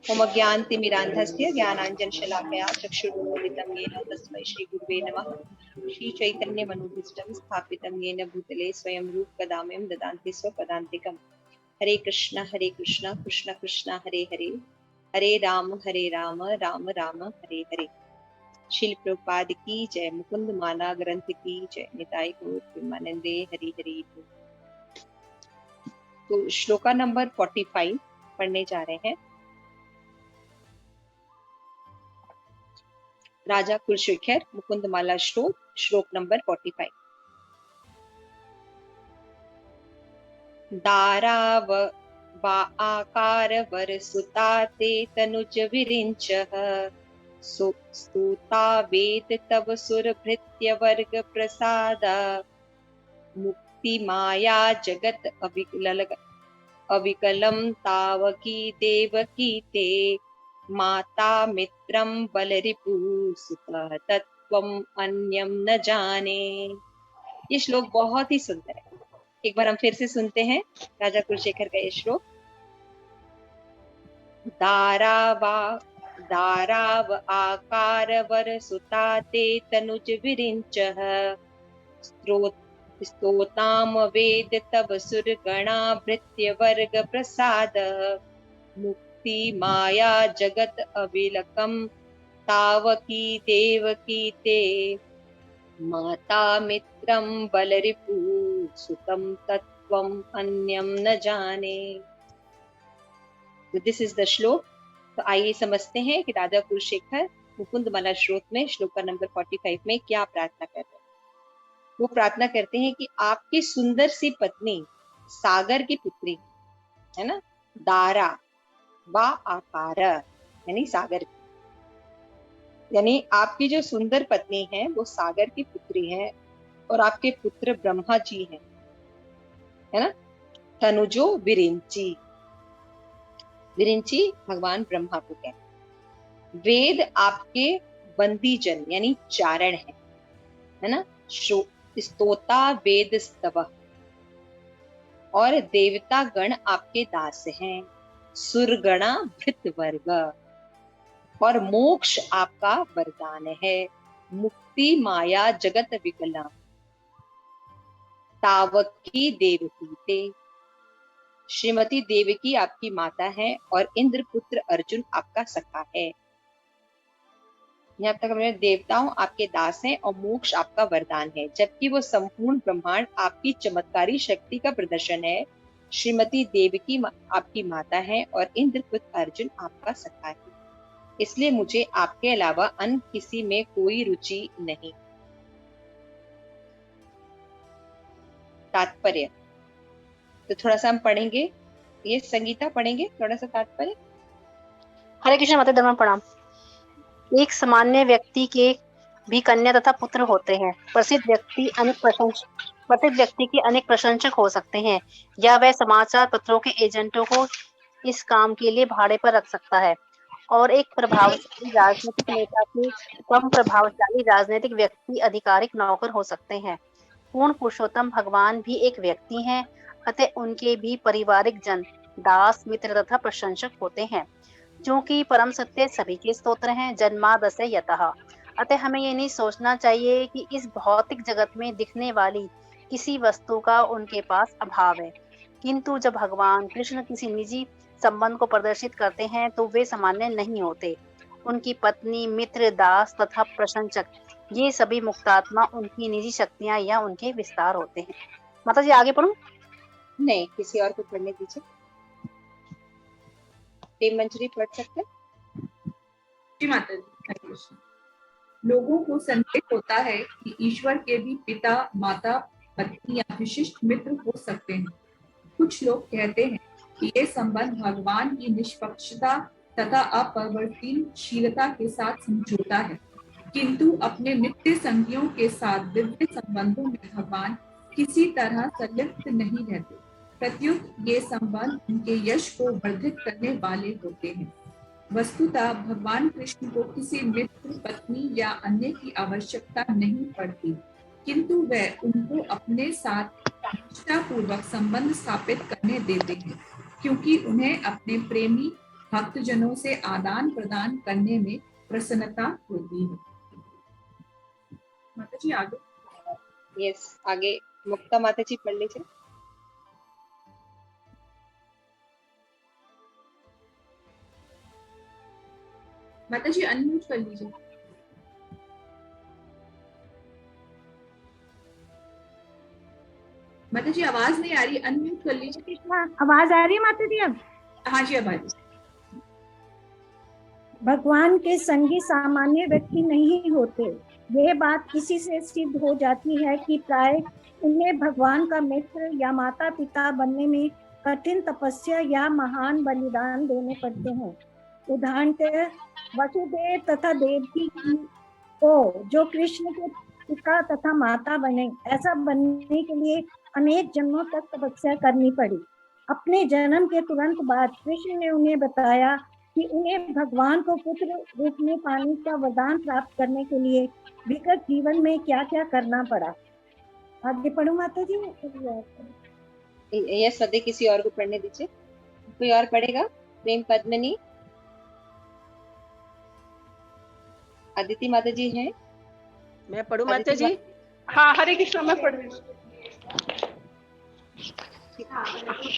ओमज्ञानतिमिरान्धस्य ज्ञानाञ्जनशलाकया चक्षुरुन्मिलितं येन तस्मै श्रीगुरुवे नमः। श्रीचैतन्यमनोभीष्टं स्थापितं येन भूतले स्वयं रूपकदामयं ददान्ति स्वपदान्तिकम्। हरे कृष्ण कृष्ण कृष्ण हरे हरे, हरे राम राम राम हरे हरे। शिल प्रभुपाद की जय, मुकुंद माला ग्रंथ की जय, निताई गौर प्रेमानंदे हरि हरि बोल। तो श्लोका नंबर 45 पढ़ने जा रहे हैं। राजा कुलशेखर मुकुंद माला श्लोक नंबर 45। दाराव वा आकार वर सुता ते तनुज विरिंचः, स्तुता वेद तव सुर भृत्य वर्ग प्रसाद, मुक्ति माया जगत अविकलम तावकी देवकी ते, माता मित्रम बलरिपु सुतः तत्वम अन्यम न जाने। ये श्लोक बहुत ही सुंदर है। एक बार हम फिर से सुनते हैं राजा कुलशेखर का ये श्लोक। दाराव आकार वर सुता ते तनुज विरिंचः, स्तोताम वेद तव सुरगणा भृत्य वर्ग प्रसाद, मुक्ति माया जगत अविलकम तावकी देवकी ते, माता मित्रम बलरिपु सुतम तत्वम अन्यम न जाने। दिस इज द श्लोक। तो आइए समझते हैं कि राजा कुलशेखर मुकुंद माला श्लोक में श्लोक नंबर 45 में क्या प्रार्थना कर रहे हैं। वो प्रार्थना करते हैं कि आपकी सुंदर सी पत्नी सागर की पुत्री है ना, दारा वा आकार यानी सागर, यानी आपकी जो सुंदर पत्नी है वो सागर की पुत्री है और आपके पुत्र ब्रह्मा जी हैं, है ना। तनुजो विरिंची, विरिंची भगवान ब्रह्मा को कहते हैं। वेद आपके बंदी जन यानी चारण है ना। स्तोता वेद स्तव, और देवता गण आपके दास हैं। सुरगणा भृत वर्ग, और मोक्ष आपका वरदान है। मुक्ति माया जगत विकला तावकी देवकी ते, श्रीमती देवकी आपकी माता है और इंद्र पुत्र अर्जुन आपका सखा है। यहाँ तक हमने देवताओं आपके दास हैं और मोक्ष आपका वरदान है, जबकि वो संपूर्ण ब्रह्मांड आपकी चमत्कारी शक्ति का प्रदर्शन है। श्रीमती देवकी आपकी माता है और इंद्र पुत्र अर्जुन आपका सखा है, इसलिए मुझे आपके अलावा अन्य किसी में कोई रुचि नहीं। तात्पर्य तो थोड़ा सा हम पढ़ेंगे, ये संगीता पढ़ेंगे थोड़ा सा तात्पर्य। हरे कृष्ण माता धर्म प्रणाम। एक सामान्य व्यक्ति के भी कन्या तथा पुत्र होते हैं। प्रसिद्ध व्यक्ति के अनेक प्रशंसक हो सकते हैं, या वह समाचार पत्रों के एजेंटों को इस काम के लिए भाड़े पर रख सकता है, और एक प्रभावशाली राजनीतिक नेता के कम प्रभावशाली राजनीतिक व्यक्ति आधिकारिक नौकर हो सकते हैं। पूर्ण पुरुषोत्तम भगवान भी एक व्यक्ति हैं, अतः उनके भी पारिवारिक जन, दास, मित्र तथा प्रशंसक होते हैं, जो कि परम सत्य सभी के स्तोत्र हैं। जन्मादस्य यतः, अतः हमें ये नहीं सोचना चाहिए कि इस भौतिक जगत में दिखने वाली किसी वस्तु का उनके पास अभाव है, किंतु जब भगवान कृष्ण किसी निजी संबंध को प्रदर्शित करते हैं तो वे सामान्य नहीं होते। उनकी पत्नी, मित्र, दास तथा प्रशंसक, ये सभी मुक्तात्मा उनकी निजी शक्तियां या उनके विस्तार होते हैं। माता जी आगे पढ़ूं? नहीं, किसी और को पढ़ने दीजिए। मंजरी पढ़ सकते हैं? माता जी, लोगों को संदेह होता है कि ईश्वर के भी पिता, माता, पत्नी या विशिष्ट मित्र हो सकते हैं। कुछ लोग कहते हैं कि ये संबंध भगवान की निष्पक्षता तथा अपरिवर्तनशीलता के साथ समझौता है, किंतु अपने नित्य संगियों के साथ दिव्य संबंधों में भगवान किसी तरह संलिप्त नहीं रहते। प्रत्युत ये संबंध उनके यश को वर्धित करने वाले होते हैं। वस्तुतः भगवान कृष्ण को किसी मित्र, पत्नी या अन्य की आवश्यकता नहीं पड़ती, किंतु वह उनको अपने साथ निष्ठापूर्वक संबंध स्थापित करने देते हैं, क्योंकि उन्हें अपने प्रेमी भक्तजनों से आदान प्रदान करने में प्रसन्नता होती है। माता जी आगे। यस, आगे मुक्ता माता जी पढ़ लीजिए। माता जी अनम्यूट कर लीजिए। माता जी आवाज नहीं आ रही, अनम्यूट कर लीजिए। आवाज आ रही है माता जी अब? हाँ जी अब आ रही। भगवान के संगी सामान्य व्यक्ति नहीं होते। यह बात इसी से सिद्ध हो जाती है कि प्राय उन्हें भगवान का मित्र या माता पिता बनने में कठिन तपस्या या महान बलिदान देने पड़ते हैं। उदाहरणतः वसुदेव तथा देवकी को जो कृष्ण के पिता तथा माता बने, ऐसा बनने के लिए अनेक जन्मों तक तपस्या करनी पड़ी। अपने जन्म के तुरंत बाद कृष्ण ने उन्हें बताया कि उन्हें भगवान को पुत्र रूप में पाने का वरदान प्राप्त करने के लिए विगत जीवन में क्या क्या करना पड़ा। आगे पढ़ो माता जी। यस सदे, किसी और को पढ़ने दीजिए। कोई और पढ़ेगा? प्रेम पद्मिनी, अदिति माता जी हैं? मैं पढ़ू माता जी? हाँ, हरे कृष्ण, मैं पढ़ रही हूँ।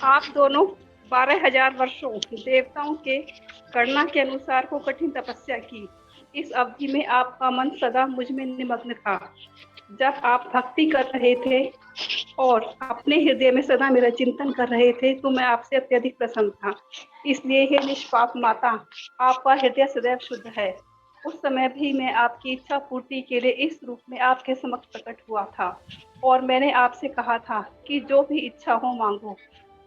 आप दोनों 12,000 वर्षों देवताओं के गणना के अनुसार को कठिन तपस्या की। इस अवधि में आपका मन सदा मुझ में निमग्न था। जब आप भक्ति कर रहे थे और अपने हृदय में सदा मेरा चिंतन कर रहे थे तो मैं आपसे अत्यधिक प्रसन्न था। इसलिए हे निष्पाप माता, आपका हृदय सदैव शुद्ध है। उस समय भी मैं आपकी इच्छा पूर्ति के लिए इस रूप में आपके समक्ष प्रकट हुआ था और मैंने आपसे कहा था कि जो भी इच्छा हो मांगो।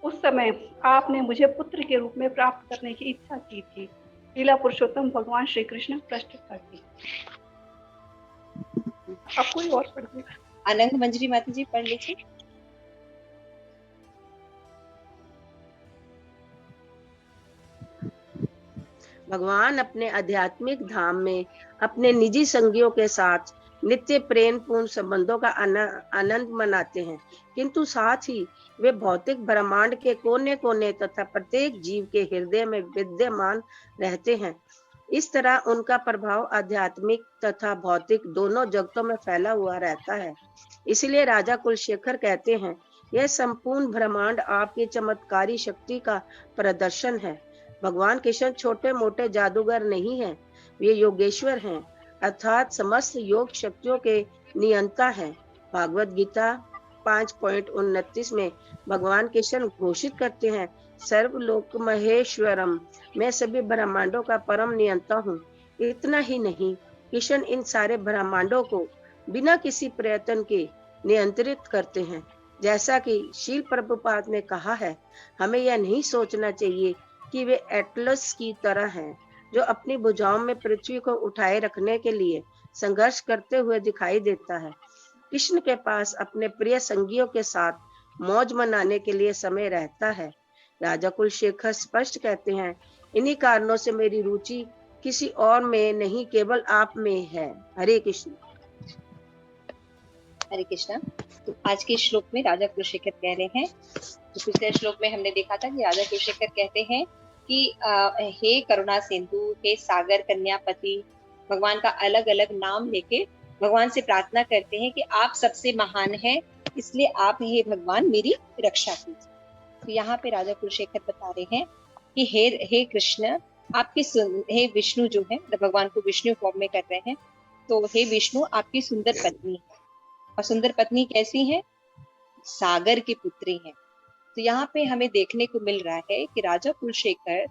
उस समय आपने मुझे पुत्र के रूप में प्राप्त करने की इच्छा की थी। लीला पुरुषोत्तम भगवान श्री कृष्ण प्रस्तुत करते हैं। अब कोई और पढ़ दे। अनंग मंजरी माता जी पढ़ लीजिए। भगवान अपने आध्यात्मिक धाम में अपने निजी संगियों के साथ नित्य प्रेम पूर्ण संबंधों का आनंद मनाते हैं, किंतु साथ ही वे भौतिक ब्रह्मांड के कोने कोने तथा प्रत्येक जीव के हृदय में विद्यमान रहते हैं। इस तरह उनका प्रभाव आध्यात्मिक तथा भौतिक दोनों जगतों में फैला हुआ रहता है। इसलिए राजा कुलशेखर कहते हैं, यह संपूर्ण ब्रह्मांड आपकी चमत्कारी शक्ति का प्रदर्शन है। भगवान कृष्ण छोटे मोटे जादूगर नहीं हैं, वे योगेश्वर हैं, अर्थात समस्त योग शक्तियों के नियंता हैं। भागवत गीता 5.29 में भगवान कृष्ण घोषित करते हैं, सर्वलोक महेश्वरम, मैं सभी ब्रह्मांडों का परम नियंता हूँ। इतना ही नहीं, कृष्ण इन सारे ब्रह्मांडों को बिना किसी प्रयत्न के नियंत्रित करते हैं। जैसा कि शील प्रभुपाद ने कहा है, हमें यह नहीं सोचना चाहिए कि वे एटलस की तरह हैं, जो अपनी भुजाओं में पृथ्वी को उठाए रखने के लिए संघर्ष करते हुए दिखाई देता है। कृष्ण के पास अपने प्रिय संगियों के साथ मौज मनाने के लिए समय रहता है। राजा कुलशेखर स्पष्ट कहते हैं, इन्हीं कारणों से मेरी रुचि किसी और में नहीं, केवल आप में है। हरे कृष्ण। हरे कृष्णा। तो आज के श्लोक में राजा कुलशेखर कह रहे हैं, तो पिछले श्लोक में हमने देखा था कि राजा कुलशेखर कहते हैं कि हे करुणा सिंधु, हे सागर कन्यापति, भगवान का अलग अलग नाम लेके भगवान से प्रार्थना करते हैं कि आप सबसे महान हैं, इसलिए आप हे भगवान मेरी रक्षा कीजिए। तो यहाँ पे राजा कुलशेखर बता रहे हैं कि हे कृष्ण, आपकी हे विष्णु जो है, भगवान को विष्णु फॉर्म में कर रहे हैं, तो हे विष्णु, आपकी सुंदर पत्नी है, और सुंदर पत्नी कैसी है? सागर की पुत्री है। तो यहाँ पे हमें देखने को मिल रहा है कि राजा कुलशेखर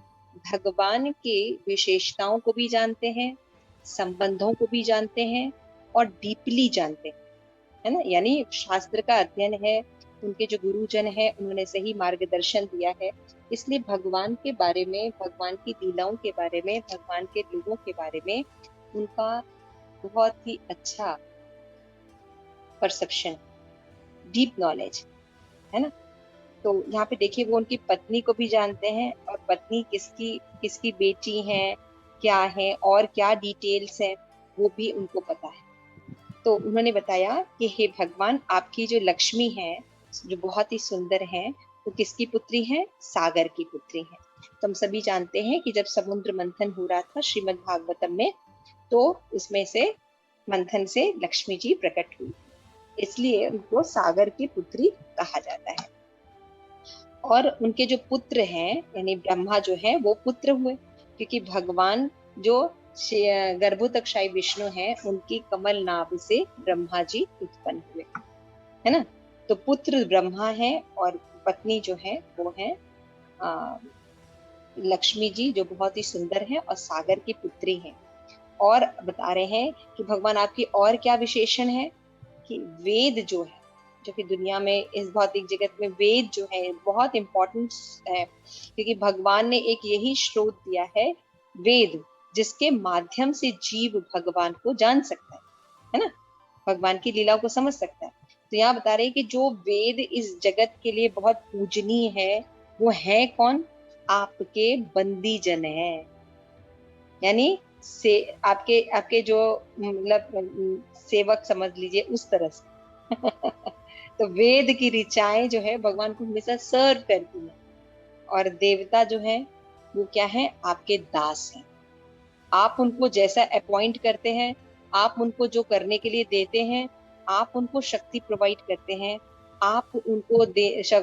भगवान के विशेषताओं को भी जानते हैं, संबंधों को भी जानते हैं और डीपली जानते हैं, है ना। यानी शास्त्र का अध्ययन है, उनके जो गुरुजन है उन्होंने सही मार्गदर्शन दिया है, इसलिए भगवान के बारे में, भगवान की लीलाओं के बारे में, भगवान के लोगों के बारे में उनका बहुत ही अच्छा परसेप्शन, डीप नॉलेज, है ना। तो यहाँ पे देखिए, वो उनकी पत्नी को भी जानते हैं, और पत्नी किसकी बेटी है, क्या है और क्या डिटेल्स है, वो भी उनको पता है। तो उन्होंने बताया कि हे भगवान, आपकी जो लक्ष्मी है, जो बहुत ही सुंदर है, वो किसकी पुत्री है? सागर की पुत्री है। तो हम सभी जानते हैं कि जब समुद्र मंथन हो रहा था श्रीमद् भागवतम में, तो उसमें से मंथन से लक्ष्मी जी प्रकट हुई, इसलिए उनको सागर की पुत्री कहा जाता है। और उनके जो पुत्र हैं यानी ब्रह्मा जो है वो पुत्र हुए, क्योंकि भगवान जो गर्भोदकशायी विष्णु हैं उनकी कमल नाभ से ब्रह्मा जी उत्पन्न हुए, है ना। तो पुत्र ब्रह्मा है और पत्नी जो है वो है लक्ष्मी जी, जो बहुत ही सुंदर है और सागर की पुत्री हैं। और बता रहे हैं कि भगवान आपकी और क्या विशेषण है कि वेद जो है, जो कि दुनिया में इस भौतिक जगत में वेद जो है बहुत इंपॉर्टेंट है, क्योंकि भगवान ने एक यही स्रोत दिया है वेद, जिसके माध्यम से जीव भगवान को जान सकता है ना, भगवान की लीलाओं को समझ सकता है। तो यहाँ बता रहे हैं कि जो वेद इस जगत के लिए बहुत पूजनीय है, वो है कौन? आपके बंदी जन है, यानी से आपके आपके जो मतलब सेवक समझ लीजिए उस तरह से तो वेद की ऋचाएं जो है भगवान को हमेशा सर्व करती हैं, और देवता जो है वो क्या है? आपके दास हैं। आप उनको जैसा अपॉइंट करते हैं, आप उनको जो करने के लिए देते हैं, आप उनको शक्ति प्रोवाइड करते हैं, आप उनको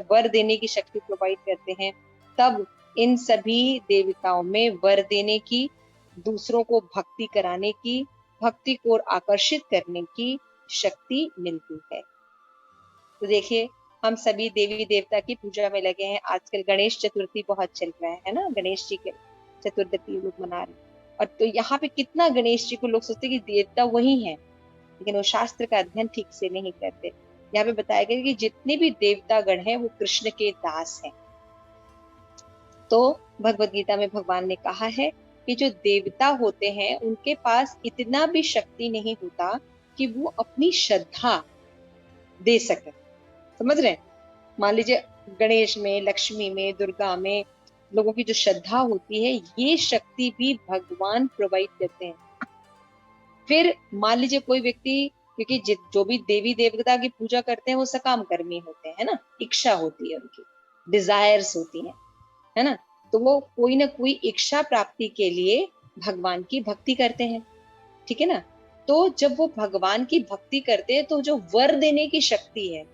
वर देने की शक्ति प्रोवाइड करते हैं, तब इन सभी देवताओं में वर देने की, दूसरों को भक्ति कराने की, भक्ति को आकर्षित करने की शक्ति मिलती है। तो देखिए हम सभी देवी देवता की पूजा में लगे हैं। आजकल गणेश चतुर्थी बहुत चल रहा है ना, गणेश जी के चतुर्थी लोग मना रहे हैं। और तो यहाँ पे कितना गणेश जी को लोग सोचते कि देवता वही है, लेकिन वो शास्त्र का अध्ययन ठीक से नहीं करते। यहाँ पे बताया गया कि जितने भी देवता गण हैं वो कृष्ण के दास हैं। तो भगवत गीता में भगवान ने कहा है कि जो देवता होते हैं उनके पास इतना भी शक्ति नहीं होता कि वो अपनी श्रद्धा दे सके। समझ रहे हैं? मान लीजिए गणेश में, लक्ष्मी में, दुर्गा में लोगों की जो श्रद्धा होती है, ये शक्ति भी भगवान प्रोवाइड करते हैं। फिर मान लीजिए कोई व्यक्ति, क्योंकि जो भी देवी देवता की पूजा करते हैं वो सकाम कर्मी होते हैं ना, इच्छा होती है उनकी, डिजायर्स होती है ना, तो वो कोई ना कोई इच्छा प्राप्ति के लिए भगवान की भक्ति करते हैं, ठीक है ना। तो जब वो भगवान की भक्ति करते हैं तो जो वर देने की शक्ति है,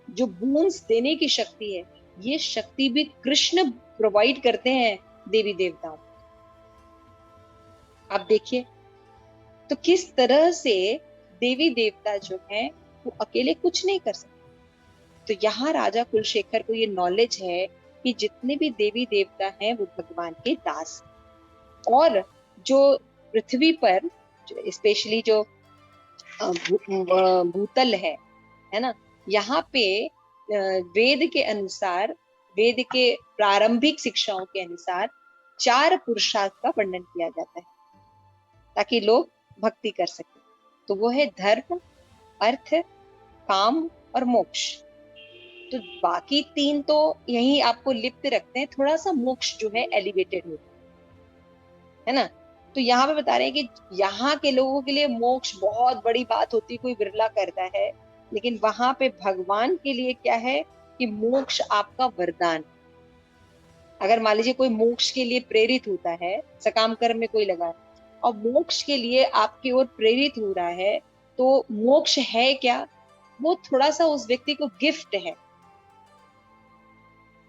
जो बूंस देने की शक्ति है, ये शक्ति भी कृष्ण प्रोवाइड करते हैं देवी देवताओं। आप देखिए तो किस तरह से देवी देवता जो है वो अकेले कुछ नहीं कर सकते। तो यहाँ राजा कुलशेखर को ये नॉलेज है कि जितने भी देवी देवता हैं वो भगवान के दास हैं। और जो पृथ्वी पर स्पेशली जो भूतल है ना, यहाँ पे वेद के अनुसार, वेद के प्रारंभिक शिक्षाओं के अनुसार 4 पुरुषार्थ का वर्णन किया जाता है ताकि लोग भक्ति कर सके। तो वो है धर्म, अर्थ, काम और मोक्ष। तो बाकी 3 तो यही आपको लिप्त रखते हैं, थोड़ा सा मोक्ष जो है एलिवेटेड होता है ना। तो यहाँ पे बता रहे हैं कि यहाँ के लोगों के लिए मोक्ष बहुत बड़ी बात होती है, कोई बिरला करता है, लेकिन वहां पे भगवान के लिए क्या है कि मोक्ष आपका वरदान। अगर मान लीजिए कोई मोक्ष के लिए प्रेरित होता है, सकाम कर्म में कोई लगा और मोक्ष के लिए आपकी ओर प्रेरित हो रहा है, तो मोक्ष है क्या? वो थोड़ा सा उस व्यक्ति को गिफ्ट है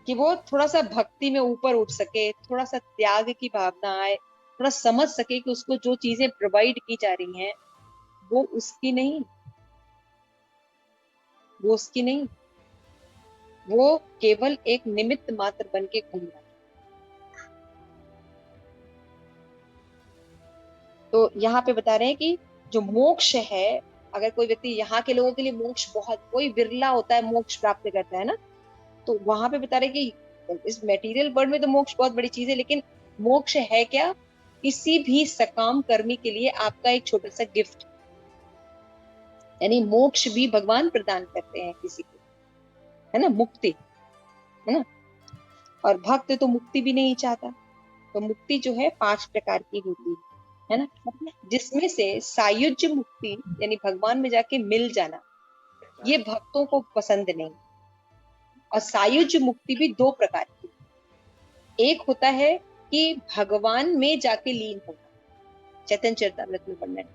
कि वो थोड़ा सा भक्ति में ऊपर उठ सके, थोड़ा सा त्याग की भावना आए, थोड़ा समझ सके कि उसको जो चीजें प्रोवाइड की जा रही हैं वो उसकी नहीं, वो उसकी नहीं, वो केवल एक निमित्त मात्र बन के घूम रहा है। तो यहाँ पे बता रहे हैं कि जो मोक्ष है, अगर कोई व्यक्ति, यहाँ के लोगों के लिए मोक्ष बहुत, कोई बिरला होता है मोक्ष प्राप्त करता है ना, तो वहां पे बता रहे कि इस मटेरियल वर्ल्ड में तो मोक्ष बहुत बड़ी चीज है, लेकिन मोक्ष है क्या? किसी भी सकाम कर्मी के लिए आपका एक छोटा सा गिफ्ट, यानी मोक्ष भी भगवान प्रदान करते हैं किसी को, है ना, मुक्ति, है ना। और भक्त तो मुक्ति भी नहीं चाहता। तो मुक्ति जो है 5 प्रकार की होती है ना, जिसमें से सायुज्य मुक्ति यानी भगवान में जाके मिल जाना, ये भक्तों को पसंद नहीं। और सायुज्य मुक्ति भी 2 प्रकार की, एक होता है कि भगवान में जाके लीन होना, चैतन्य चरितामृत में वर्णन,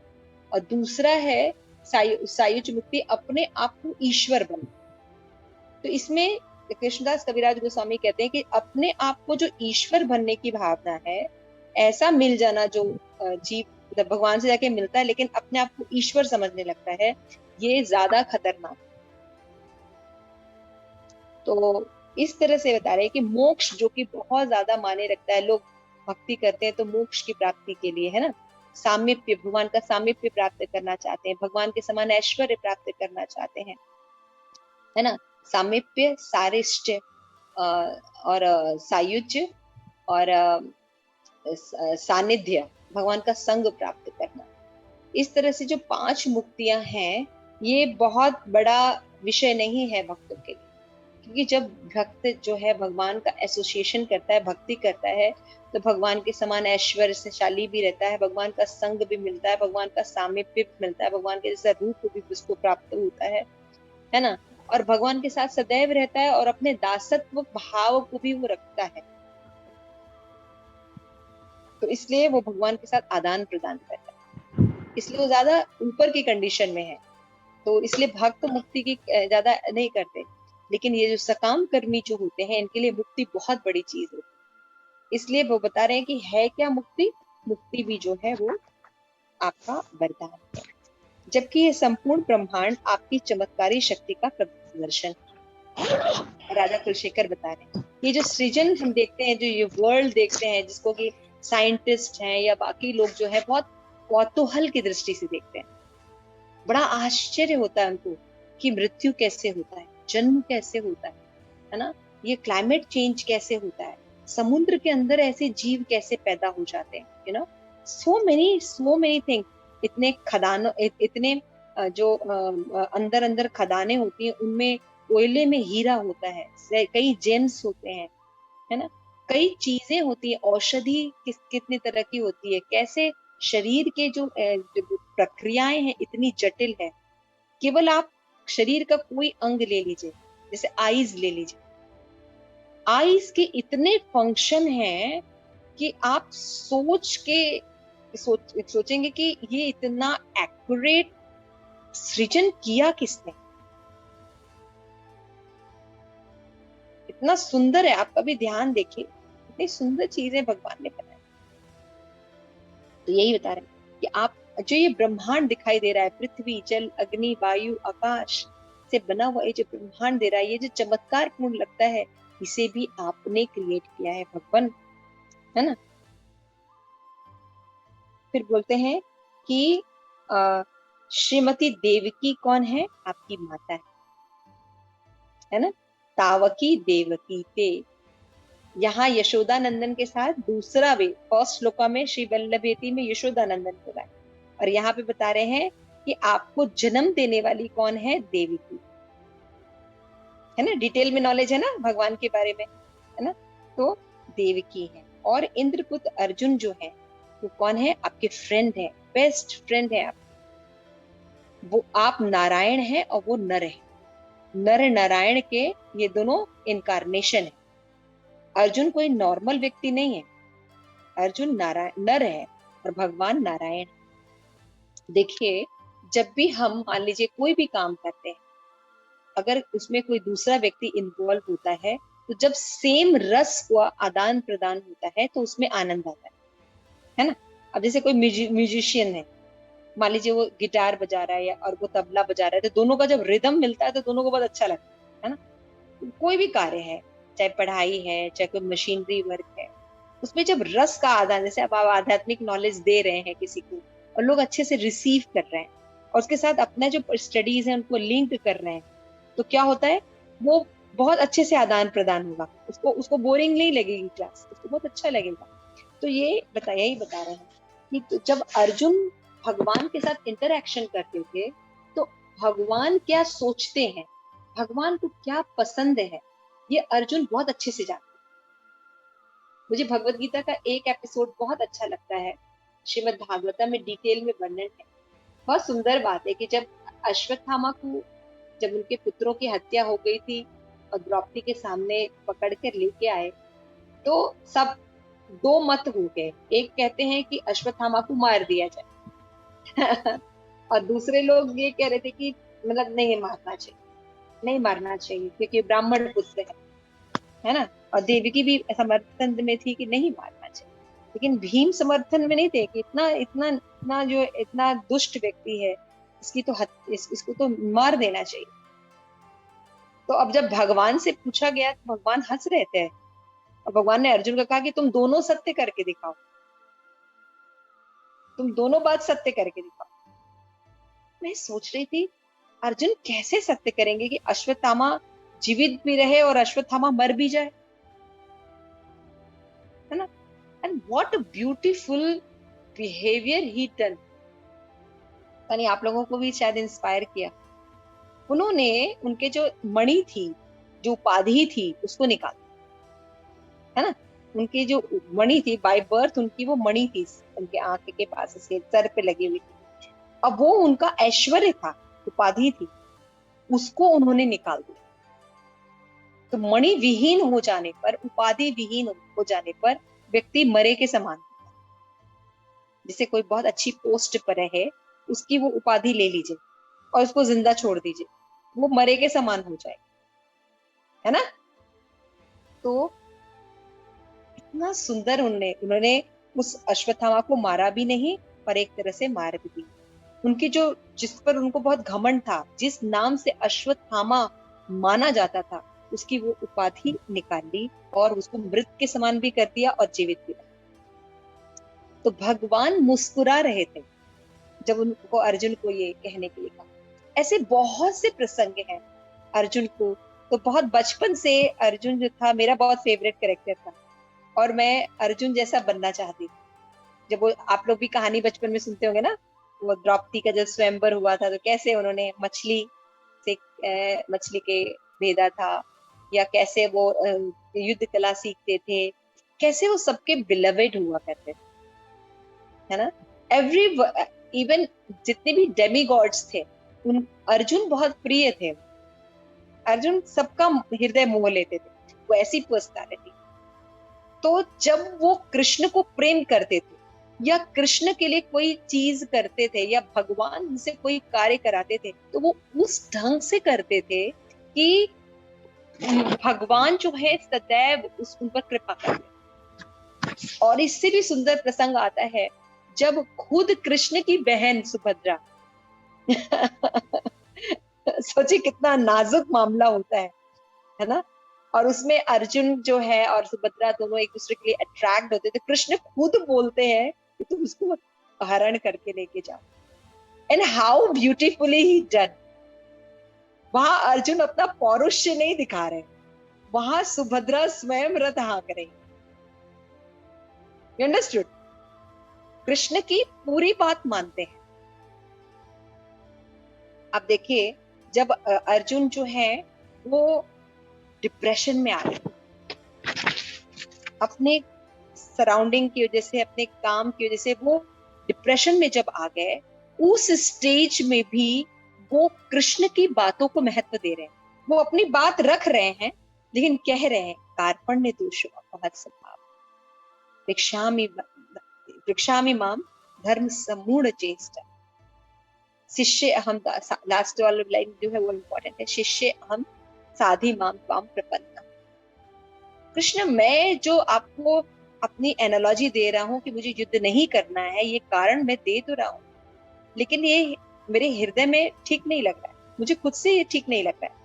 और दूसरा है सायुज मुक्ति, अपने आप को ईश्वर बनना। तो इसमें कृष्णदास कविराज गोस्वामी कहते हैं कि अपने आप को जो ईश्वर बनने की भावना है, ऐसा मिल जाना जो जीव भगवान से जाके मिलता है लेकिन अपने आप को ईश्वर समझने लगता है, ये ज्यादा खतरनाक। तो इस तरह से बता रहे हैं कि मोक्ष जो कि बहुत ज्यादा माने रखता है, लोग भक्ति करते हैं तो मोक्ष की प्राप्ति के लिए, है ना, सामीप्य, भगवान का सामीप्य प्राप्त करना चाहते हैं, भगवान के समान ऐश्वर्य प्राप्त करना चाहते हैं, है ना, सामीप्य, सारिष्ट और सायुज्य और सानिध्य, भगवान का संग प्राप्त करना। इस तरह से जो 5 मुक्तियां हैं, ये बहुत बड़ा विषय नहीं है भक्तों के लिए, क्योंकि जब भक्त जो है भगवान का एसोसिएशन करता है, भक्ति करता है, तो भगवान के समान ऐश्वर्यशाली भी रहता है, भगवान का संग भी मिलता है, भगवान का सामीप्य भी मिलता है, भगवान के जैसा रूप भी उसको प्राप्त होता है ना, और भगवान के साथ सदैव रहता है और अपने दासत्व भाव को भी वो रखता है। तो इसलिए वो भगवान के साथ आदान प्रदान करता है, इसलिए वो ज्यादा ऊपर की कंडीशन में है। तो इसलिए भक्त मुक्ति की ज्यादा नहीं करते, लेकिन ये जो सकाम कर्मी जो होते हैं, इनके लिए मुक्ति बहुत बड़ी चीज होती है। इसलिए वो बता रहे हैं कि है क्या मुक्ति, मुक्ति भी जो है वो आपका वरदान है, जबकि ये संपूर्ण ब्रह्मांड आपकी चमत्कारी शक्ति का प्रदर्शन है। राजा कुलशेखर बता रहे हैं, ये जो सृजन हम देखते हैं, जो ये वर्ल्ड देखते हैं, जिसको कि साइंटिस्ट हैं या बाकी लोग जो है बहुत कौतूहल की दृष्टि से देखते हैं, बड़ा आश्चर्य होता है उनको कि मृत्यु कैसे होता है, जन्म कैसे होता है ना, ये क्लाइमेट चेंज कैसे होता है, समुद्र के अंदर ऐसे जीव कैसे पैदा हो जाते हैं, you know, so many thing. इतने खदानों, इतने जो अंदर अंदर खदानें होती हैं, उनमें कोयले में हीरा होता है, कई जेम्स होते हैं, है ना, कई चीजें होती है, औषधि कितने तरह की होती है, कैसे शरीर के जो प्रक्रियाएं हैं इतनी जटिल है। केवल आप शरीर का कोई अंग ले लीजिए, जैसे आईज ले लीजिए, आईज के इतने फंक्शन हैं कि आप सोचेंगे कि ये इतना एक्यूरेट सृजन किया किसने, इतना सुंदर है। आप कभी ध्यान देखिए, इतनी सुंदर चीजें भगवान ने बनाई। तो यही बता रहे हैं कि आप जो ये ब्रह्मांड दिखाई दे रहा है, पृथ्वी, जल, अग्नि, वायु, आकाश से बना हुआ ये जो ब्रह्मांड दे रहा है, ये जो चमत्कार पूर्ण लगता है, इसे भी आपने क्रिएट किया है भगवान, है ना। फिर बोलते हैं कि श्रीमती देवकी कौन है, आपकी माता है ना, तावकी देवकी ते। यहाँ यशोदा नंदन के साथ दूसरा वे, फर्स्ट श्लोका में श्री वल्लभेति में यशोदा नंदन को गाए, और यहाँ पे बता रहे हैं कि आपको जन्म देने वाली कौन है, देवकी, है ना, डिटेल में नॉलेज है ना भगवान के बारे में, है ना, तो देवकी है। और इंद्रपुत्र अर्जुन जो है वो कौन है, आपके फ्रेंड है, बेस्ट फ्रेंड है आप, वो आप नारायण है और वो नर है, नर नारायण के ये दोनों इनकारनेशन है। अर्जुन कोई नॉर्मल व्यक्ति नहीं है, अर्जुन नारायण नर है और भगवान नारायण। देखिए, जब भी हम मान लीजिए कोई भी काम करते हैं, अगर उसमें कोई दूसरा व्यक्ति इन्वॉल्व होता है, तो जब सेम रस का आदान प्रदान होता है तो उसमें आनंद आता है ना। अब जैसे कोई म्यूजिशियन है, मान लीजिए वो गिटार बजा रहा है और वो तबला बजा रहा है, तो दोनों का जब रिदम मिलता है तो दोनों को बहुत अच्छा लगता है ना। कोई भी कार्य है, चाहे पढ़ाई है, चाहे कोई मशीनरी वर्क है, उसमें जब रस का आदान, जैसे अब आप आध्यात्मिक नॉलेज दे रहे हैं किसी को और लोग अच्छे से रिसीव कर रहे हैं और उसके साथ अपना जो स्टडीज है उनको लिंक कर रहे हैं, तो क्या होता है, वो बहुत अच्छे से आदान प्रदान होगा, उसको बोरिंग नहीं लगेगी क्लास, उसको बहुत अच्छा लगेगा। तो यही बता रहे हैं कि तो जब अर्जुन भगवान के साथ इंटरैक्शन करते थे, तो भगवान क्या सोचते हैं, भगवान को क्या पसंद है, ये अर्जुन बहुत अच्छे से जानते। मुझे भगवत गीता का एक एपिसोड बहुत अच्छा लगता है, श्रीमद् भागवतम में डिटेल में वर्णन है। बहुत सुंदर बात है कि जब अश्वत्थामा को, जब उनके पुत्रों की हत्या हो गई थी और द्रौपदी के सामने पकड़ कर लेके आए, तो सब दो मत हो गए, एक कहते हैं कि अश्वत्थामा को मार दिया जाए और दूसरे लोग ये कह रहे थे कि मतलब नहीं मारना चाहिए, नहीं मारना चाहिए क्योंकि ब्राह्मण पुत्र है ना। और देवकी भी समर्थन में थी कि नहीं मारना चाहिए, लेकिन भीम समर्थन में नहीं थे कि इतना इतना इतना जो इतना दुष्ट व्यक्ति है इसकी तो इसको तो मार देना चाहिए। तो अब जब भगवान से पूछा गया तो भगवान हंस रहे थे और भगवान ने अर्जुन को कहा कि तुम दोनों सत्य करके दिखाओ, तुम दोनों बात सत्य करके दिखाओ। मैं सोच रही थी अर्जुन कैसे सत्य करेंगे कि अश्वत्थामा जीवित भी रहे और अश्वत्थामा मर भी जाए, है ना। And what a beautiful behaviour he done. यानी आप लोगों को भी शायद इंस्पायर किया। उन्होंने उनके जो मणि थी, जो उपाधि थी, उसको निकाला, है ना। उनकी जो मणि थी बाय बर्थ, उनकी वो मणि थी उनके आंख के पास, इसके सर पे लगी हुई थी। अब वो उनका ऐश्वर्य था, उपाधि थी, उसको उन्होंने निकाल दिया। तो मणि विहीन हो जाने पर, उपाधि विहीन हो जाने पर व्यक्ति मरे के समान। जैसे कोई बहुत अच्छी पोस्ट पर है, उसकी वो उपाधि ले लीजिए और उसको जिंदा छोड़ दीजिए, वो मरे के समान हो जाए, है ना। तो इतना सुंदर उन्होंने उस अश्वत्थामा को मारा भी नहीं और एक तरह से मार भी दिया। उनकी जो, जिस पर उनको बहुत घमंड था, जिस नाम से अश्वत्थामा माना जाता था, उसकी वो उपाधि निकाल ली और उसको मृत के समान भी कर दिया और जीवित भी। तो भगवान मुस्कुरा रहे थे जब उनको, अर्जुन को ये कहने के लिए कहा। ऐसे बहुत से प्रसंग हैं अर्जुन को। तो बहुत बचपन से अर्जुन जो था मेरा बहुत फेवरेट कैरेक्टर था और मैं अर्जुन जैसा बनना चाहती थी। जब वो, आप लोग भी कहानी बचपन में सुनते होंगे ना, वो द्रौपदी का जब स्वयंवर हुआ था तो कैसे उन्होंने मछली के भेदा था, या कैसे वो युद्ध कला सीखते थे, कैसे वो सबके बिलवेड हुआ करते थे, है ना। एवरी इवन जितने भी डेमी गॉड्स थे, उन अर्जुन बहुत प्रिय थे। अर्जुन सबका हृदय मोह लेते थे, वो ऐसी पर्सनालिटी। तो जब वो कृष्ण को प्रेम करते थे या कृष्ण के लिए कोई चीज करते थे या भगवान उनसे कोई कार्य कराते थे, तो वो उस ढंग से करते थे कि भगवान जो है सदैव उन पर कृपा करते। और इससे भी सुंदर प्रसंग आता है जब खुद कृष्ण की बहन सुभद्रा सोचिए कितना नाजुक मामला होता है ना। और उसमें अर्जुन जो है और सुभद्रा दोनों एक दूसरे के लिए अट्रैक्ट होते थे। कृष्ण खुद बोलते हैं कि तुम उसको हरण करके लेके जाओ। And how beautifully he done. वहां अर्जुन अपना पौरुष नहीं दिखा रहे, वहां सुभद्रा स्वयं रथ हाँक रही। You understood? कृष्ण की पूरी बात मानते हैं। अब देखिए, जब अर्जुन जो है वो डिप्रेशन में आ गए, अपने सराउंडिंग की वजह से, अपने काम की वजह से वो डिप्रेशन में जब आ गए, उस स्टेज में भी वो कृष्ण की बातों को महत्व दे रहे हैं। वो अपनी बात रख रहे हैं लेकिन कह रहे हैं कार्पण्य दोषो अपहत स्वभाव भिक्षामि माम धर्म समूढ़ चेष्टा। शिष्य अहम, लास्ट वाला लाइन जो है वो इम्पोर्टेंट है, शिष्य अहम साधी माम त्वाम प्रपन्ना। कृष्ण, मैं जो आपको अपनी एनालॉजी दे रहा हूं कि मुझे युद्ध नहीं करना है, ये कारण मैं दे तो रहा हूं, लेकिन ये मेरे हृदय में ठीक नहीं लग रहा है, मुझे खुद से ये ठीक नहीं लग रहा है।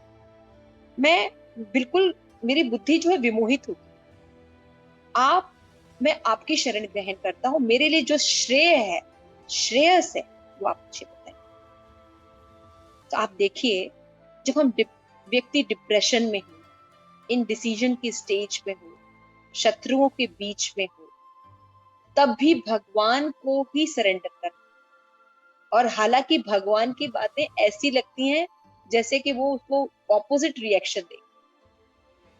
मैं बिल्कुल, मेरी बुद्धि जो है विमोहित हो। मैं आपकी शरण ग्रहण करता हूं, मेरे लिए जो श्रेयस है वो आप मुझे बताएं। तो आप देखिए, जब हम व्यक्ति डिप्रेशन में हो, इन डिसीजन की स्टेज में हो, शत्रुओं के बीच में हो, तब भी भगवान को ही सरेंडर करना। और हालांकि भगवान की बातें ऐसी लगती हैं जैसे कि वो उसको ऑपोजिट रिएक्शन दे,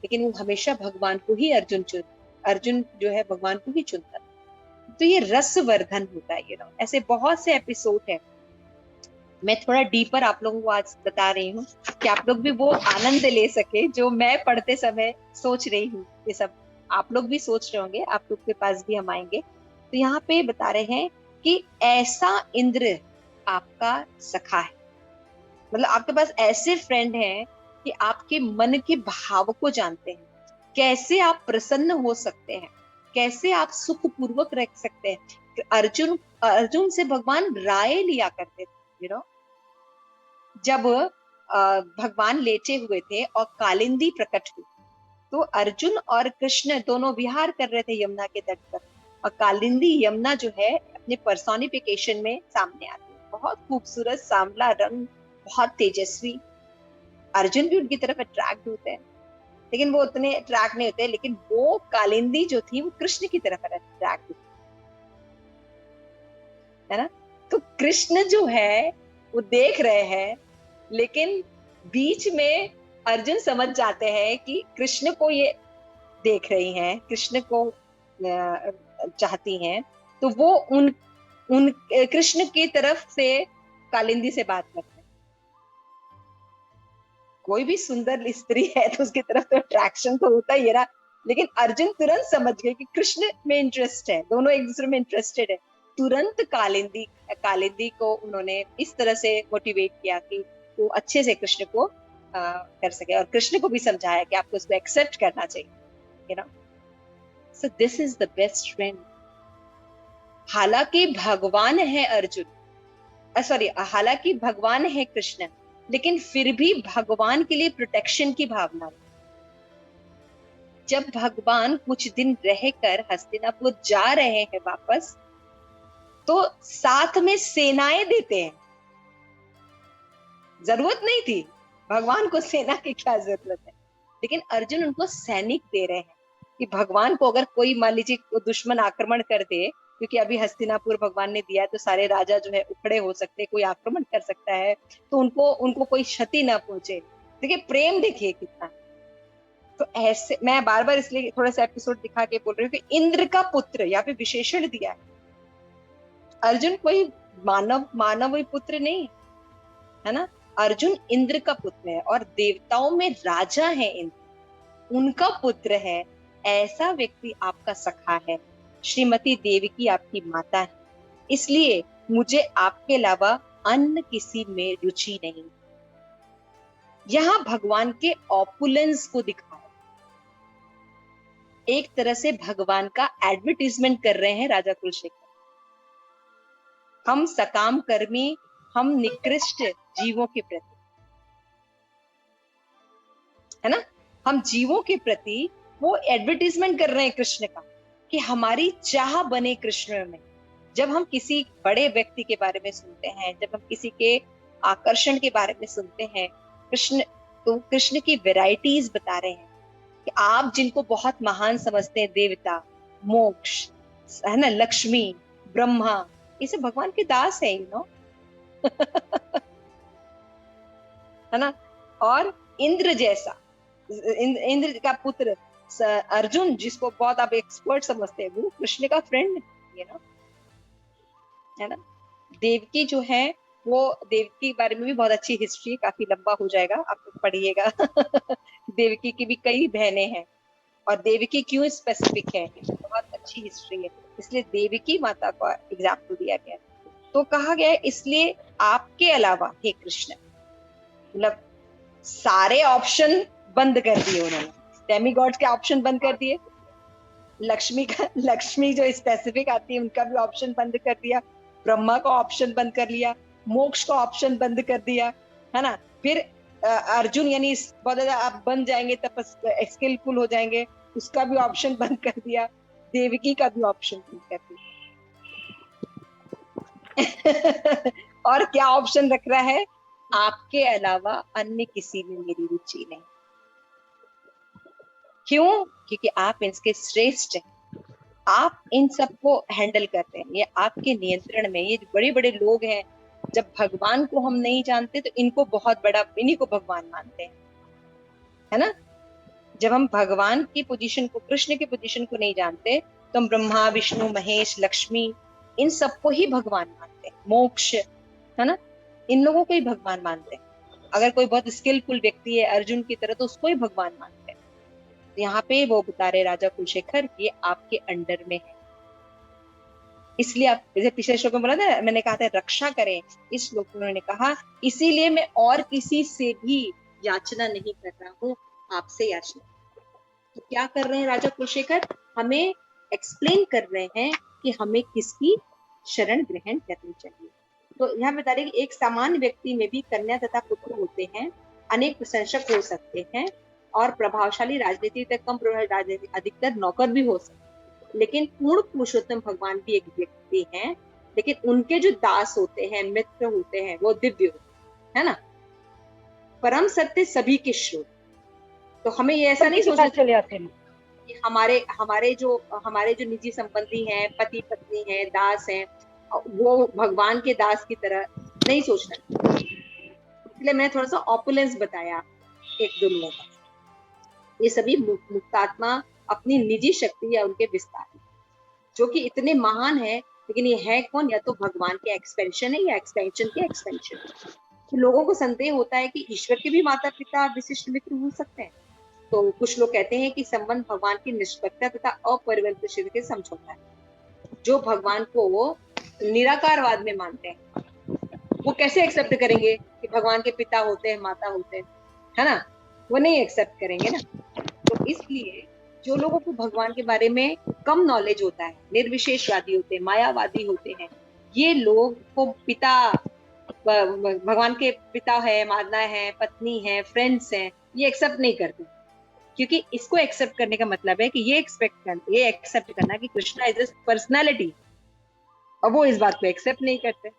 लेकिन वो हमेशा भगवान को ही अर्जुन जो है भगवान को ही चुनता। तो ये रसवर्धन होता है। ये ऐसे बहुत से एपिसोड है। मैं थोड़ा डीपर आप लोगों को आज बता रही हूँ कि आप लोग भी वो आनंद ले सके जो मैं पढ़ते समय सोच रही हूँ। ये सब आप लोग भी सोच रहे होंगे, आप लोग के पास भी हम आएंगे। तो यहाँ पे बता रहे हैं कि ऐसा इंद्र आपका सखा है, मतलब आपके पास ऐसे फ्रेंड हैं कि आपके मन के भाव को जानते हैं, कैसे आप प्रसन्न हो सकते हैं, कैसे आप सुख पूर्वक रह सकते हैं। अर्जुन अर्जुन से भगवान राय लिया करते थे, जब भगवान लेटे हुए थे और कालिंदी प्रकट हुई, तो अर्जुन और कृष्ण दोनों विहार कर रहे थे यमुना के तट पर, और कालिंदी यमुना जो है अपने पर्सोनिफिकेशन में सामने आती है, बहुत खूबसूरत सांवला रंग, बहुत तेजस्वी। अर्जुन भी उनकी तरफ अट्रैक्ट होते हैं, लेकिन वो उतने अट्रैक्ट नहीं होते, लेकिन वो कालिंदी जो थी वो कृष्ण की तरफ अट्रैक्ट होती है ना। तो कृष्ण जो है वो देख रहे हैं, लेकिन बीच में अर्जुन समझ जाते हैं कि कृष्ण को ये देख रही हैं, कृष्ण को चाहती हैं, तो वो उन कृष्ण की तरफ से कालिंदी से बात करते हैं। कोई भी सुंदर स्त्री है तो उसकी तरफ तो अट्रैक्शन तो होता ही है ना, लेकिन अर्जुन तुरंत समझ गए कि कृष्ण में इंटरेस्ट है, दोनों एक दूसरे में इंटरेस्टेड है। तुरंत कालिंदी को उन्होंने इस तरह से मोटिवेट किया कि वो अच्छे से कृष्ण को कर सके, और कृष्ण को भी समझाया कि आपको उसको एक्सेप्ट करना चाहिए, so this is the best friend. हालांकि भगवान है अर्जुन, हालांकि भगवान है कृष्ण, लेकिन फिर भी भगवान के लिए प्रोटेक्शन की भावना। जब भगवान कुछ दिन रहकर हस्तिनापुर जा रहे हैं वापस, तो साथ में सेनाएं देते हैं। जरूरत नहीं थी, भगवान को सेना की क्या जरूरत है, लेकिन अर्जुन उनको सैनिक दे रहे हैं कि भगवान को अगर कोई मान लीजिए दुश्मन आक्रमण कर दे, क्योंकि अभी हस्तिनापुर भगवान ने दिया है, तो सारे राजा जो है उखड़े हो सकते हैं, कोई आक्रमण कर सकता है, तो उनको कोई क्षति ना पहुंचे। देखिए प्रेम देखिए कितना। तो ऐसे मैं बार बार इसलिए थोड़ा सा एपिसोड दिखा के बोल रही हूँ कि इंद्र का पुत्र यहाँ पे विशेषण दिया है। अर्जुन कोई मानव पुत्र नहीं है ना, अर्जुन इंद्र का पुत्र है, और देवताओं में राजा है इंद्र, उनका पुत्र है। ऐसा व्यक्ति आपका सखा है। श्रीमती देवकी आपकी माता है, इसलिए मुझे आपके अलावा अन्य किसी में रुचि नहीं। यहां भगवान के ऑपुलेंस को दिखाया, एक तरह से भगवान का एडवर्टीजमेंट कर रहे हैं राजा कुलशेखर। हम सकाम कर्मी, हम निकृष्ट जीवों के प्रति, है ना, हम जीवों के प्रति वो एडवर्टीजमेंट कर रहे हैं कृष्ण का, कि हमारी चाह बने कृष्ण में। जब हम किसी बड़े व्यक्ति के बारे में सुनते हैं, जब हम किसी के आकर्षण के बारे में सुनते हैं, कृष्ण की वैरायटीज बता रहे हैं कि आप जिनको बहुत महान समझते हैं, देवता, मोक्ष, है ना, लक्ष्मी, ब्रह्मा, ये सब भगवान के दास है, है ना। और इंद्र जैसा, इंद्र का पुत्र अर्जुन, जिसको बहुत आप एक्सपर्ट समझते हैं, वो कृष्ण का फ्रेंड है ना। देवकी जो है, वो देवकी के बारे में भी बहुत अच्छी हिस्ट्री, काफी लंबा हो जाएगा, आप लोग पढ़िएगा। देवकी की भी कई बहनें हैं, और देवकी क्यों स्पेसिफिक है, बहुत अच्छी हिस्ट्री है, इसलिए देवकी माता का एग्जाम्पल दिया गया। तो कहा गया है, इसलिए आपके अलावा हे कृष्ण, मतलब सारे ऑप्शन बंद कर दिए उन्होंने, डेमी गॉड्स के ऑप्शन बंद कर दिए, लक्ष्मी जो स्पेसिफिक आती है उनका भी ऑप्शन बंद कर दिया, ब्रह्मा का ऑप्शन बंद कर लिया, मोक्ष का ऑप्शन बंद कर दिया, है ना। फिर अर्जुन यानी बहुत ज्यादा आप बन जाएंगे, स्किलफुल हो जाएंगे, उसका भी ऑप्शन बंद कर दिया, देवकी का भी ऑप्शन बंद कर दिया। और क्या ऑप्शन रख रहा है, आपके अलावा अन्य किसी में मेरी रुचि नहीं। क्यों? क्योंकि आप इनके श्रेष्ठ हैं, आप इन सबको हैंडल करते हैं, ये आपके नियंत्रण में। ये बड़े बड़े लोग हैं, जब भगवान को हम नहीं जानते तो इनको बहुत बड़ा, इन्हीं को भगवान मानते हैं, है ना। जब हम भगवान की पोजीशन को, कृष्ण की पोजीशन को नहीं जानते, तो हम ब्रह्मा, विष्णु, महेश, लक्ष्मी, इन सबको ही भगवान मानते हैं, मोक्ष, है ना, इन लोगों को ही भगवान मानते हैं। अगर कोई बहुत स्किलफुल व्यक्ति है अर्जुन की तरह, तो उसको ही भगवान मानते हैं। यहाँ पे वो बता रहे राजा कुलशेखर ये आपके अंडर में है, इसलिए आप, जैसे पिछले श्लोक में बोला था, मैंने कहा था रक्षा करें, इस श्लोक में उन्होंने कहा इसीलिए मैं और किसी से भी याचना नहीं कर रहा हूँ, आपसे याचना। तो क्या कर रहे हैं राजा कुलशेखर, हमें एक्सप्लेन कर रहे हैं कि हमें किसकी शरण ग्रहण करनी चाहिए। तो यहाँ बता रहे कि एक सामान्य व्यक्ति में भी कन्या तथा पुत्र होते हैं, अनेक प्रशंसक हो सकते हैं और प्रभावशाली राजनीति तक कम प्रभावशाली राजनीति अधिकतर नौकर भी हो सकते हैं, लेकिन पूर्ण पुरुषोत्तम भगवान भी एक व्यक्ति हैं, लेकिन उनके जो दास होते हैं, मित्र होते हैं, वो दिव्य होते हैं, है ना। परम सत्य सभी के श्रोत। तो हमें ये ऐसा नहीं सोचना चले आते हैं कि हमारे जो निजी संबंधी हैं, पति पत्नी हैं, दास हैं, वो भगवान के दास की तरह नहीं सोचना। इसलिए मैंने थोड़ा सा ऑपुलेंस बताया एक दो लोगों का। ये सभी मुक्तात्मा अपनी निजी शक्ति या उनके विस्तार जो कि इतने महान है, लेकिन ये है कौन, या तो भगवान के एक्सपेंशन है या एक्सपेंशन के एक्सपेंशन। तो लोगों को संदेह होता है कि ईश्वर के भी माता पिता विशिष्ट मित्र हो सकते हैं। तो कुछ लोग कहते हैं कि संबंध भगवान की निष्पक्षता तथा अपरिवर्तनशील के समझौता है। जो भगवान को वो निराकारवाद में मानते हैं, वो कैसे एक्सेप्ट करेंगे कि भगवान के पिता होते हैं, माता होते हैं, है ना, वो नहीं एक्सेप्ट करेंगे ना। तो इसलिए जो लोगों को भगवान के बारे में कम नॉलेज होता है, निर्विशेषवादी होते हैं, मायावादी होते हैं, ये लोग को पिता, भगवान के पिता है, माता है, पत्नी है, फ्रेंड्स हैं, ये एक्सेप्ट नहीं करते। क्योंकि इसको एक्सेप्ट करने का मतलब है कि ये एक्सेप्ट करना कि कृष्णा इज अ पर्सनालिटी, और वो इस बात को एक्सेप्ट नहीं करते।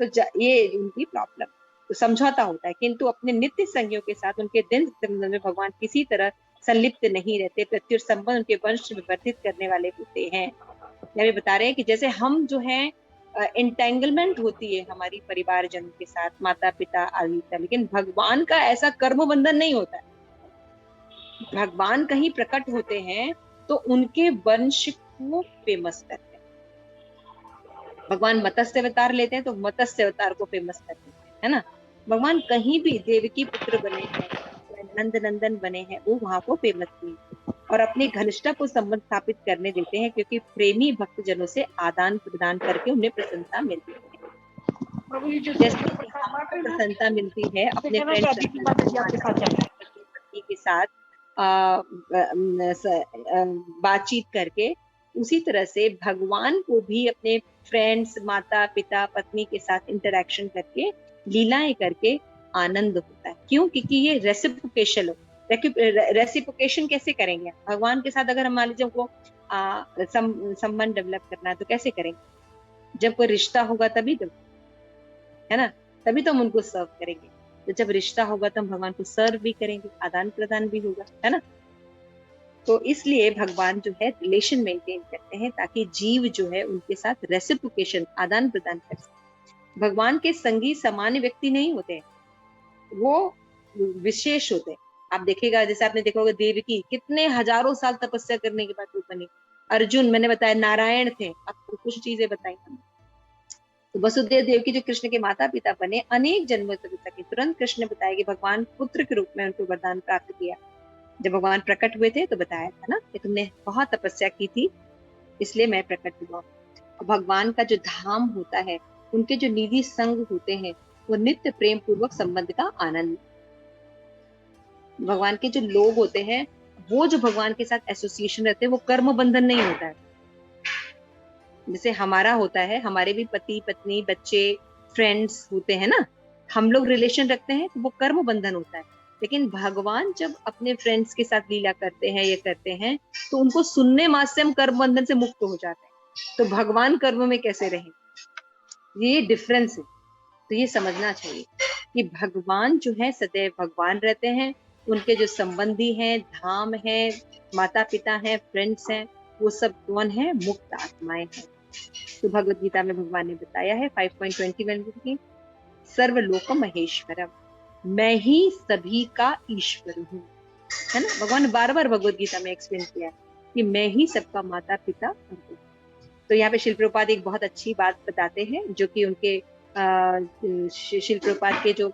तो ये उनकी प्रॉब्लम। तो समझौता होता है, किंतु अपने नित्य संगियों के साथ उनके दिन संबंध में भगवान किसी तरह संलिप्त नहीं रहते, प्रत्युत संबंध उनके वंश में वर्धित करने वाले होते हैं। ये बता रहे हैं कि जैसे हम जो है एंटेंगलमेंट होती है हमारी परिवारजनों के साथ, माता पिता आदि का, लेकिन भगवान का ऐसा कर्म बंधन नहीं होता है। भगवान कहीं प्रकट होते हैं तो उनके वंश को फेमस करते हैं। भगवान मत्स्य अवतार लेते हैं तो मत्स्य अवतार को फेमस करते हैं, है ना। भगवान कहीं भी देवकी पुत्र बने हैं, नंद नंदन बने हैं, वो वहां को फेमस किए और अपनी घनिष्ठता को संबंध स्थापित करने देते हैं, क्योंकि प्रेमी भक्त जनों से आदान प्रदान करके उन्हें प्रसन्नता मिलती है। जैसे प्रसन्नता मिलती है अपने पति के साथ बातचीत करके, उसी तरह से भगवान को भी अपने फ्रेंड्स, माता पिता, पत्नी के साथ इंटरेक्शन करके, लीलाएं करके आनंद होता है। क्यों? क्योंकि ये रेसिप्रोकेशन कैसे करेंगे भगवान के साथ? अगर हम मान लीजिए हमको संबंध डेवलप करना है तो कैसे करेंगे? जब कोई रिश्ता होगा तभी तो, है ना, तभी तो हम उनको सर्व करेंगे। तो जब रिश्ता होगा तो हम भगवान को सर्व भी करेंगे, आदान प्रदान भी होगा, है ना। तो इसलिए भगवान जो है रिलेशन मेंटेन करते हैं ताकि जीव जो है उनके साथ रेसिप्रोकेशन, आदान प्रदान कर सके। भगवान के संगी सामान्य व्यक्ति नहीं होते, वो विशेष होते हैं। आप देखिएगा, जैसे आपने देखा होगा देवकी कितने हजारों साल तपस्या करने के बाद वो बनी। अर्जुन मैंने बताया नारायण थे, आपको कुछ चीजें बताई हमने। तो वसुदेव देवकी जो कृष्ण के माता पिता बने, अनेक जन्मों तक के तुरंत कृष्ण ने बताया कि भगवान पुत्र के रूप में उनको वरदान प्राप्त किया। जब भगवान प्रकट हुए थे तो बताया था ना कि तुमने बहुत तपस्या की थी, इसलिए मैं प्रकट हुआ। भगवान का जो धाम होता है, उनके जो निधि संग होते हैं, वो नित्य प्रेम पूर्वक संबंध का आनंद। भगवान के जो लोग होते हैं, वो जो भगवान के साथ एसोसिएशन रहते हैं, वो कर्म बंधन नहीं होता है। जैसे हमारा होता है, हमारे भी पति पत्नी बच्चे फ्रेंड्स होते हैं ना, हम लोग रिलेशन रखते हैं तो वो कर्म बंधन होता है। लेकिन भगवान जब अपने फ्रेंड्स के साथ लीला करते हैं, ये करते हैं, तो उनको सुनने मात्र से हम कर्म बंधन से मुक्त हो जाते हैं। तो भगवान कर्म में कैसे रहे, ये डिफरेंस है। तो ये समझना चाहिए कि भगवान जो है सदैव भगवान रहते हैं, उनके जो संबंधी हैं, धाम है, माता पिता हैं, फ्रेंड्स हैं, वो सब कौन है? मुक्त आत्माएं हैं। तो भगवद गीता में भगवान ने बताया है 5.21 की सर्वलोक महेश्वरम, मैं ही सभी का ईश्वर हूँ, है ना। भगवान ने बार बार भगवद गीता में एक्सप्लेन किया कि मैं ही सबका माता पिता हूँ। तो यहाँ पे शिल प्रभुपाद एक बहुत अच्छी बात बताते हैं, जो कि उनके शिल प्रभुपाद के जो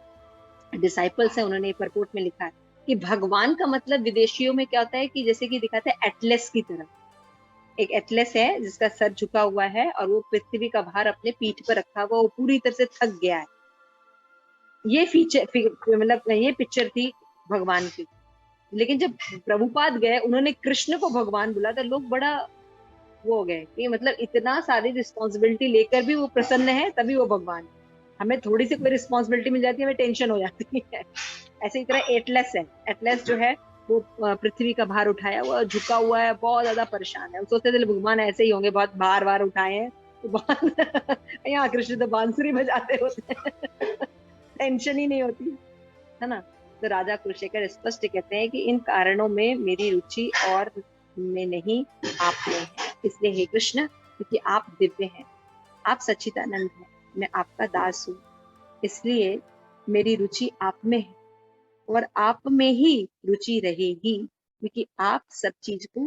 डिसाइपल्स हैं, उन्होंने एक रिपोर्ट में लिखा है कि भगवान का मतलब विदेशियों में क्या होता है कि जैसे कि दिखाते हैं एटलस की तरह। एक एटलस है जिसका सर झुका हुआ है और वो पृथ्वी का भार अपने पीठ पर रखा हुआ, वो पूरी तरह से थक गया है। ये मतलब ये पिक्चर थी भगवान की। लेकिन जब प्रभुपाद गए, उन्होंने कृष्ण को भगवान बोला, तो लोग बड़ा वो हो गए कि मतलब इतना सारी रिस्पॉन्सिबिलिटी लेकर भी वो प्रसन्न है, तभी वो भगवान है। हमें थोड़ी सी कोई रिस्पॉन्सिबिलिटी मिल जाती है, हमें टेंशन हो जाती है। ऐसे ही तरह एटलस है, एटलस जो है वो पृथ्वी का भार उठाया हुआ, झुका हुआ है, बहुत ज्यादा परेशान है। हम सोचते थे भगवान ऐसे ही होंगे, बहुत भार उठाए हैं तो यहाँ कृष्ण तो बांसुरी बजाते होते हैं। टेंशन ही नहीं होती है ना। तो राजा कुलशेखर स्पष्ट कहते हैं कि इन कारणों में मेरी रुचि और में नहीं, आप में है। इसलिए हे कृष्ण, क्योंकि आप दिव्य हैं, आप सच्चिदानंद हैं, मैं आपका दास हूँ, इसलिए मेरी रुचि आप में है और आप में ही रुचि रहेगी, क्योंकि आप सब चीज को